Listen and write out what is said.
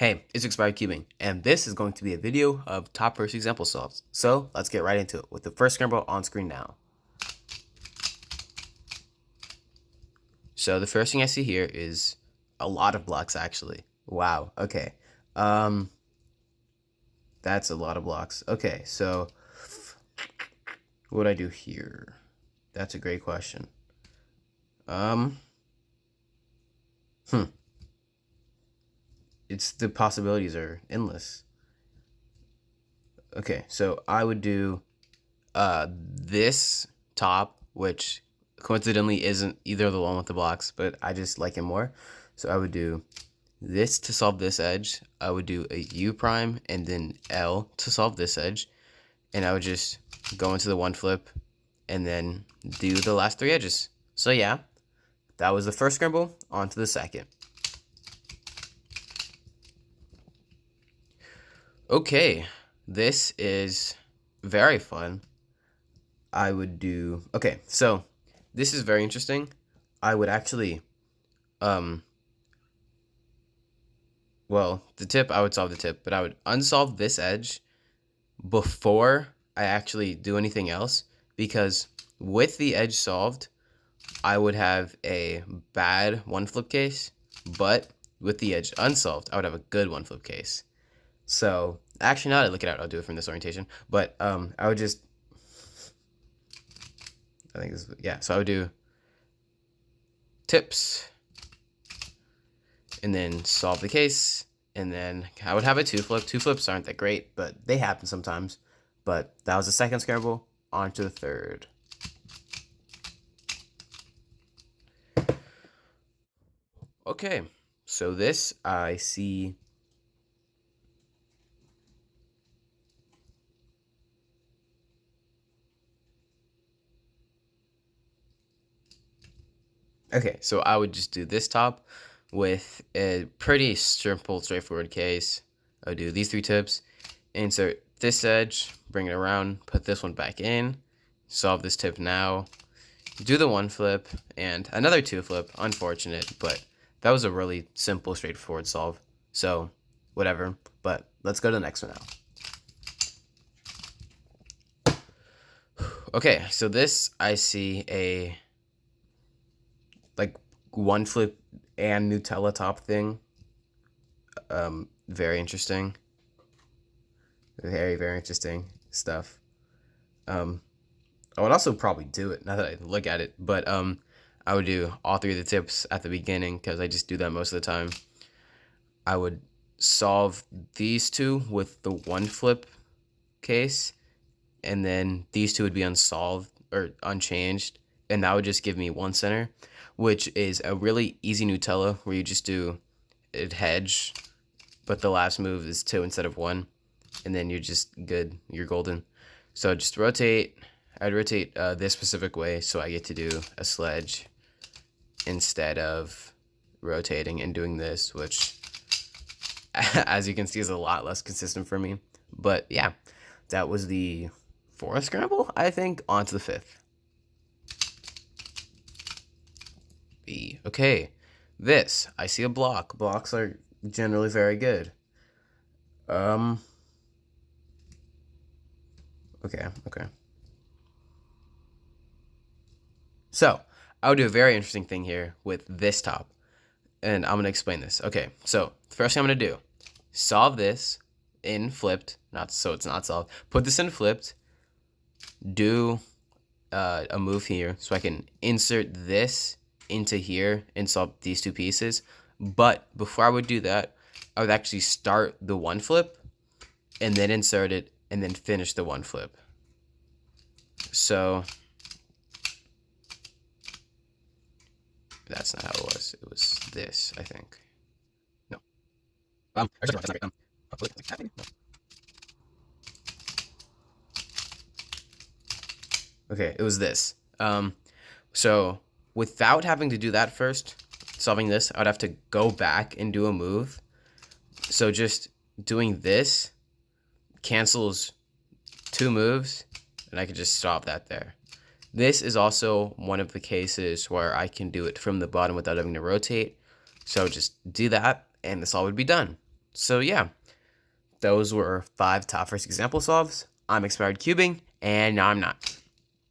Hey, it's Expired Cubing, and this is going to be a video of top first example solves. So let's get right into it with the first scramble on screen now. So the first thing I see here is a lot of blocks actually. Wow, okay. That's a lot of blocks. Okay, so what do I do here? That's a great question. Um, hmm. It's the possibilities are endless. Okay, so I would do this top, which coincidentally isn't either the one with the blocks, but I just like it more. So I would do this to solve this edge. I would do a U prime and then L to solve this edge. And I would just go into the one flip and then do the last three edges. So yeah, that was the first scramble. On to the second. Okay, this is very fun. I would do, okay, so this is very interesting. I would actually, well, the tip, I would solve the tip, but I would unsolve this edge before I actually do anything else, because with the edge solved, I would have a bad one flip case, but with the edge unsolved, I would have a good one flip case. So actually, now that I look it out, I'll do it from this orientation, but I would just, I think this, yeah, so I would do tips and then solve the case, and then I would have a two flip. Two flips aren't that great, but they happen sometimes. But that was the second scramble. On to the third. Okay, so this I see. Okay, so I would just do this top with a pretty simple, straightforward case. I would do these three tips, insert this edge, bring it around, put this one back in, solve this tip now, do the one flip, and another two flip. Unfortunate, but that was a really simple, straightforward solve. So, whatever. But let's go to the next one now. Okay, so this I see a like one flip and Nutella top thing. Very interesting. Very, very interesting stuff. I would also probably do it now that I look at it, but I would do all three of the tips at the beginning because I just do that most of the time. I would solve these two with the one flip case, and then these two would be unsolved or unchanged, and that would just give me one center, which is a really easy Nutella where you just do it hedge, but the last move is two instead of one, and then you're just good. You're golden. So just rotate. I'd rotate this specific way, so I get to do a sledge instead of rotating and doing this, which, as you can see, is a lot less consistent for me. But yeah, that was the fourth scramble, I think. On to the fifth. B. Okay, this, I see a block. Blocks are generally very good. Okay. So, I would do a very interesting thing here with this top, and I'm going to explain this. Okay, so the first thing I'm going to do, solve this in flipped, not so it's not solved. Put this in flipped, do a move here so I can insert this into here and solve these two pieces. But before I would do that, I would actually start the one flip and then insert it and then finish the one flip. So that's not how it was. It was this, I think. No. Actually, that's not right. No. Okay, it was this. So without having to do that first, solving this, I would have to go back and do a move. So just doing this cancels two moves, and I could just stop that there. This is also one of the cases where I can do it from the bottom without having to rotate. So just do that, and this all would be done. So yeah, those were 5 top first example solves. I'm expired cubing, and now I'm not.